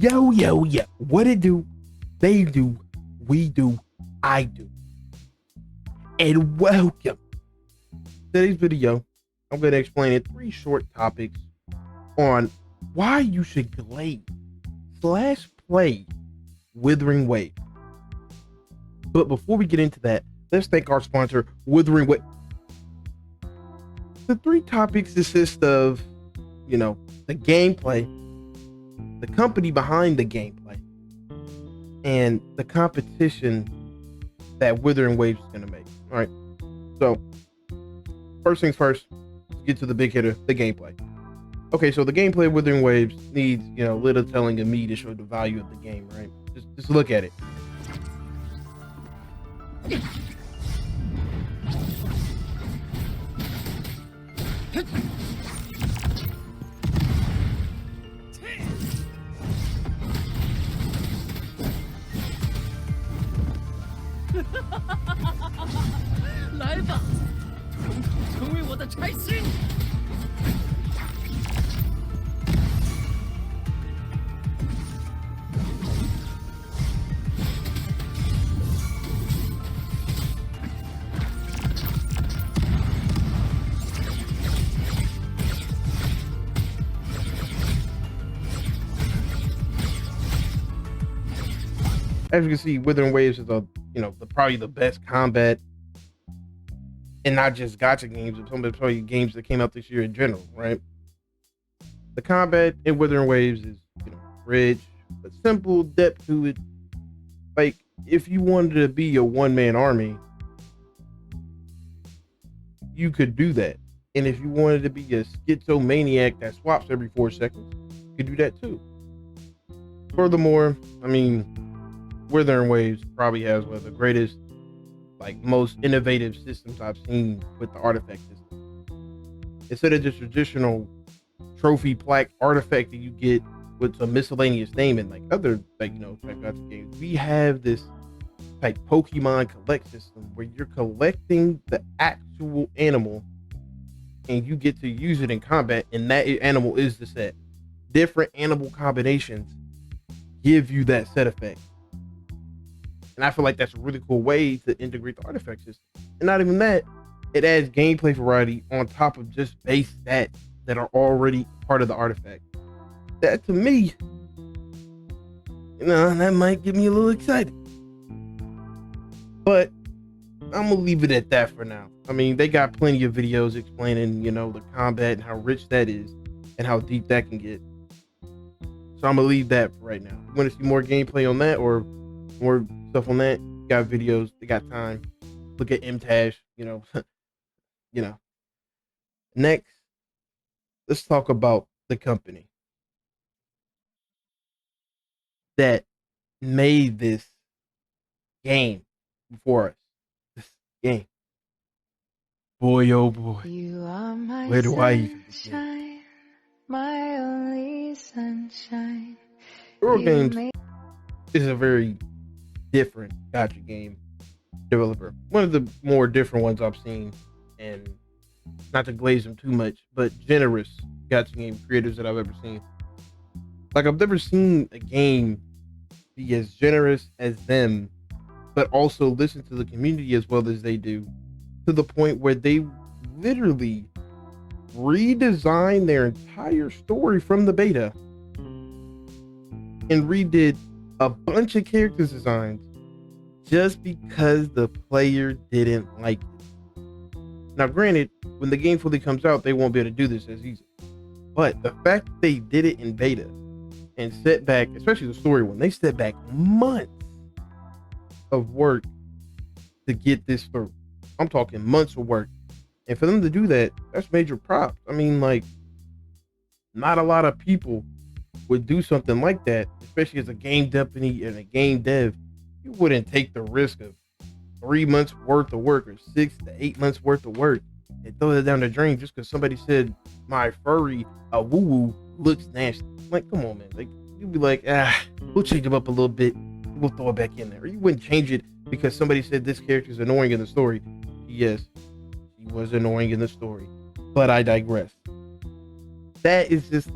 Yo, yo, yo. What it do? They do. We do. I do. And welcome. Today's video, I'm going to explain in 3 short topics on why you should glade/play Wuthering Waves. But before we get into that, let's thank our sponsor, Wuthering Waves. The 3 topics consist of, the gameplay, the company behind the gameplay, and the competition that Wuthering Waves is going to make. All right. So, first things first, let's get to the big hitter, the gameplay. Okay, so the gameplay of Wuthering Waves needs, little telling of me to show the value of the game, right? Just look at it. As you can see, Wuthering Waves is probably the best combat, and not just gacha games, but some of the games that came out this year in general, right? The combat in Wuthering Waves is, rich, but simple, depth to it. Like, if you wanted to be a one-man army, you could do that. And if you wanted to be a schizomaniac that swaps every 4 seconds, you could do that too. Furthermore, Wuthering Waves probably has one of the greatest, most innovative systems I've seen with the artifact system. Instead of just traditional trophy plaque artifact that you get with some miscellaneous name and other games, we have this Pokemon collect system where you're collecting the actual animal and you get to use it in combat, and that animal is the set. Different animal combinations give you that set effect. And I feel like that's a really cool way to integrate the artifact system. And not even that, it adds gameplay variety on top of just base stats that are already part of the artifact. That to me, that might get me a little excited. But I'm gonna leave it at that for now. They got plenty of videos explaining, the combat and how rich that is and how deep that can get. So I'm gonna leave that for right now. You want to see more gameplay on that or more stuff on that? Got videos, they got time. Look at MTash, Next, let's talk about the company that made this game before us. This game. Boy, oh boy. Where do I even begin? My only sunshine. Euro Games is a very different gacha game developer. One of the more different ones I've seen, and not to glaze them too much, but generous gacha game creators that I've ever seen. I've never seen a game be as generous as them, but also listen to the community as well as they do, to the point where they literally redesigned their entire story from the beta and redid a bunch of character designs just because the player didn't like it. Now, granted, when the game fully comes out, they won't be able to do this as easy. But the fact that they did it in beta and set back, especially the story one, they set back months of work to get this through. I'm talking months of work. And for them to do that, that's major props. Not a lot of people would do something like that, especially as a game company and a game dev. You wouldn't take the risk of 3 months worth of work or 6 to 8 months worth of work and throw it down the drain just because somebody said my furry a woo woo looks nasty. Come on, man. You'd be like, we'll change them up a little bit, we'll throw it back in there. Or you wouldn't change it because somebody said this character is annoying in the story. Yes, he was annoying in the story, but I digress. That is just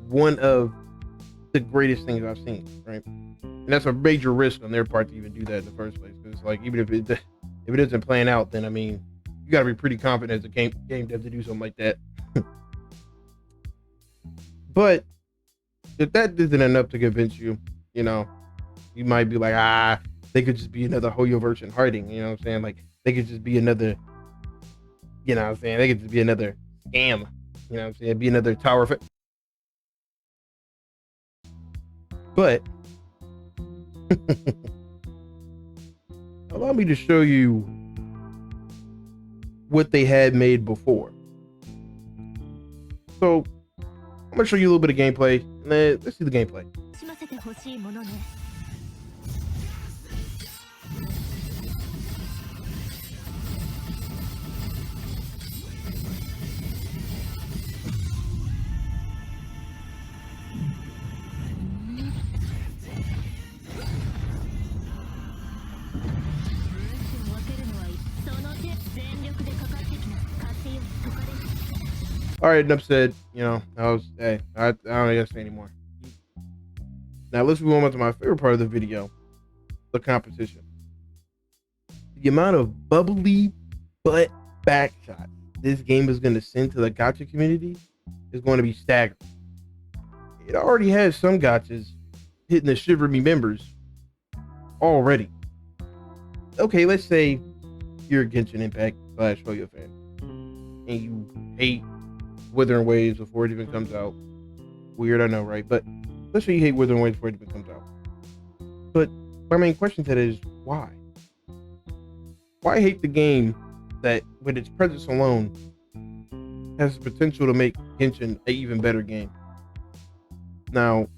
one of the greatest things I've seen, right? And that's a major risk on their part to even do that in the first place. Because like even if it doesn't plan out, then I mean, you got to be pretty confident as a game dev to do something like that. But if that isn't enough to convince you, you know, you might be like, they could just be another Hoyoverse and Harding. You know what I'm saying? Like they could just be another, you know what I'm saying? They could just be another scam. You know what I'm saying? Be another tower. But allow me to show you what they had made before. So I'm gonna show you a little bit of gameplay. Let's see the gameplay. All right, enough said. You know, I don't gotta say anymore. Now let's move on to my favorite part of the video, the competition. The amount of bubbly butt back shots this game is going to send to the gacha community is going to be staggering. It already has some gachas hitting the Shiver Me members already. Okay, let's say you're a Genshin Impact / Hoyo fan and you hate Wuthering Waves before it even comes out. Weird, I know, right? But let's say you hate Wuthering Waves before it even comes out. But my main question to that is why? Why hate the game that, with its presence alone, has the potential to make Genshin an even better game? Now,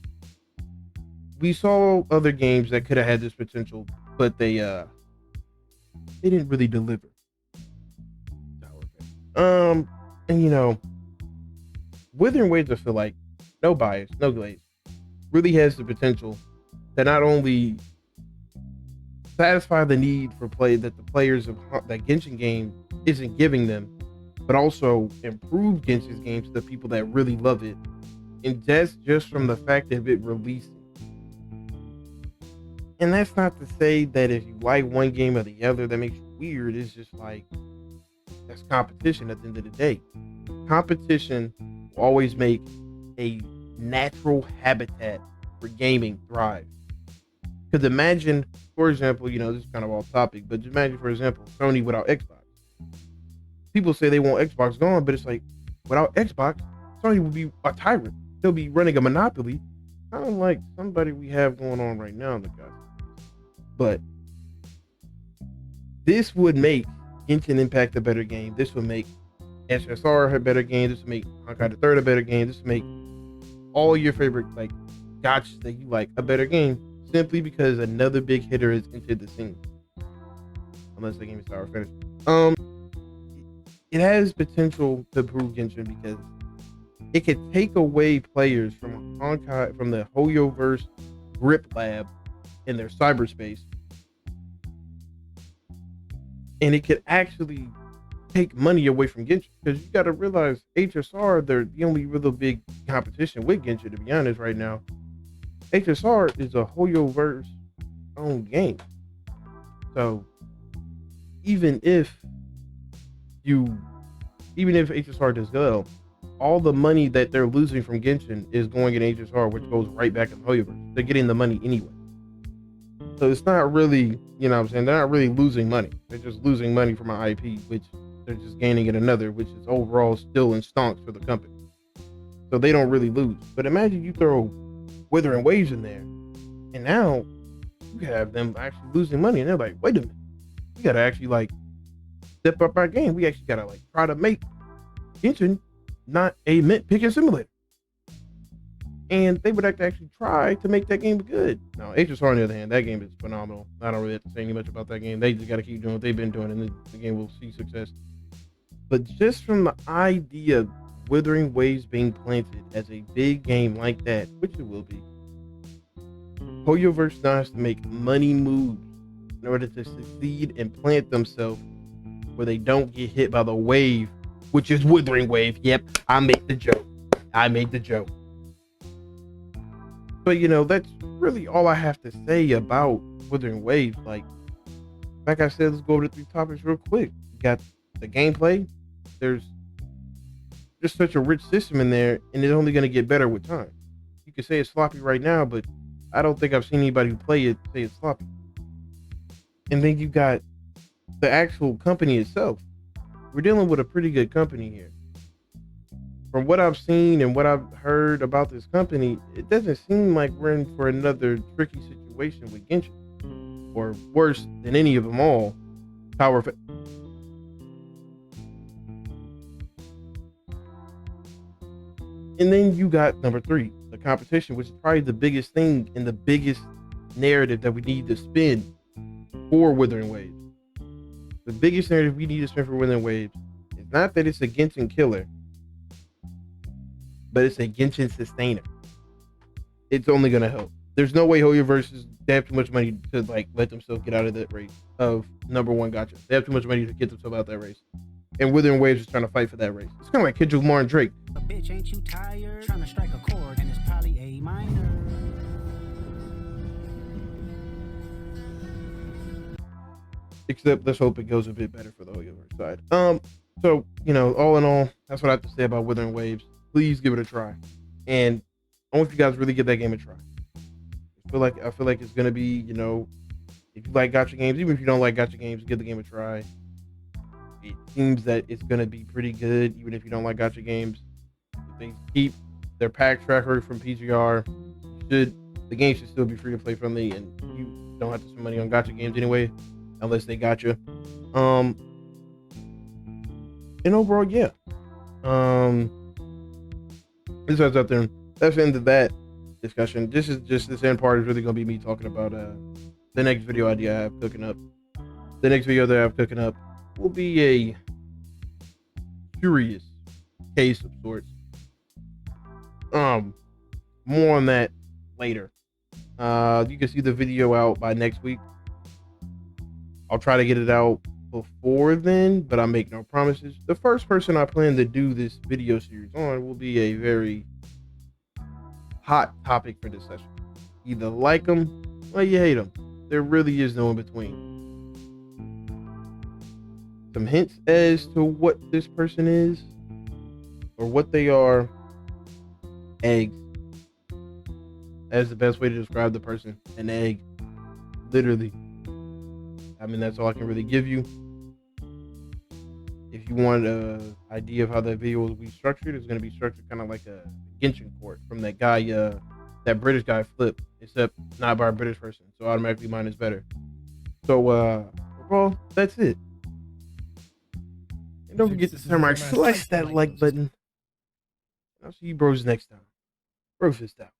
we saw other games that could have had this potential, but they didn't really deliver. And you know, Wuthering Waves, I feel like, no bias, no glaze, really has the potential to not only satisfy the need for play that the players of that Genshin game isn't giving them, but also improve Genshin's game to the people that really love it. And that's just from the fact of it releasing. And that's not to say that if you like one game or the other, that makes you weird. It's just like, that's competition at the end of the day. Competition will always make a natural habitat for gaming thrive. Because imagine, for example, you know, this is kind of off topic, but imagine, for example, Sony without Xbox. People say they want Xbox gone, but it's like, without Xbox, Sony would be a tyrant. They'll be running a monopoly, kind of like somebody we have going on right now in the guys. But this would make Genshin Impact a better game. This would make SSR a better game. This would make Honkai the Third a better game. This would make all your favorite like gotchas that you like a better game, simply because another big hitter has entered the scene. Unless the game is sour finished. It has potential to improve Genshin because it could take away players from Honkai, from the Hoyoverse grip lab in their cyberspace, and it could actually take money away from Genshin, because you got to realize HSR, they're the only real big competition with Genshin, to be honest, right now. HSR is a Hoyoverse own game. So even if HSR does well, all the money that they're losing from Genshin is going in HSR, which goes right back in Hoyoverse. They're getting the money anyway. So it's not really, you know what I'm saying, they're not really losing money. They're just losing money from an IP, which they're just gaining in another, which is overall still in stonks for the company. So they don't really lose. But imagine you throw Wuthering Waves in there, and now you have them actually losing money, and they're like, wait a minute, we gotta actually like step up our game. We actually gotta like try to make Genshin not a mint picking simulator. And they would actually try to make that game good. Now, HSR, on the other hand, that game is phenomenal. I don't really have to say much about that game. They just got to keep doing what they've been doing, and the game will see success. But just from the idea of Wuthering Waves being planted as a big game like that, which it will be, Hoyoverse now has to make money moves in order to succeed and plant themselves where they don't get hit by the wave, which is Wuthering Wave. Yep, I made the joke. But that's really all I have to say about Wuthering Waves. Like I said, let's go over the 3 topics real quick. You got the gameplay. There's just such a rich system in there, and it's only going to get better with time. You can say it's sloppy right now, but I don't think I've seen anybody who play it say it's sloppy. And then you got the actual company itself. We're dealing with a pretty good company here. From what I've seen and what I've heard about this company, it doesn't seem like we're in for another tricky situation with Genshin, or worse than any of them all, Tower of. And then you got number 3, the competition, which is probably the biggest thing and the biggest narrative that we need to spin for Wuthering Waves. The biggest narrative we need to spin for Wuthering Waves is not that it's a Genshin killer, but it's a Genshin sustainer. It's only gonna help. There's no way Hoyoverse they have too much money to let themselves get out of that race of number 1 gacha. They have too much money to get themselves out that race. And Wuthering Waves is trying to fight for that race. It's kind of like Kendrick Lamar and Drake. Bitch, ain't you tired? Trying to strike a chord and it's probably A minor. Except let's hope it goes a bit better for the Hoyoverse side. So all in all, that's what I have to say about Wuthering Waves. Please give it a try, and I want you guys to really give that game a try. I feel like it's gonna be, if you like gacha games, even if you don't like gacha games, give the game a try. It seems that it's gonna be pretty good, even if you don't like gacha games. If they keep their pack tracker from PGR, the game should still be free to play friendly, and you don't have to spend money on gacha games anyway, unless they gotcha. And overall, yeah. This guy's out there. That's the end of that discussion. This end part is really gonna be me talking about the next video idea I have cooking up. The next video that I have cooking up will be a curious case of sorts. More on that later. You can see the video out by next week. I'll try to get it out before then, but I make no promises. The first person I plan to do this video series on will be a very hot topic for this session. Either like them or you hate them. There really is no in between. Some hints as to what this person is or what they are. Eggs. That's the best way to describe the person. An egg. Literally. I mean, that's all I can really give you. If you want an idea of how that video will be structured, it's going to be structured kind of like a Genshin court from that guy, that British guy Flip, except not by a British person. So automatically mine is better. So, well, that's it. And don't forget to smash that like button. I'll see you bros next time. Bro fist out.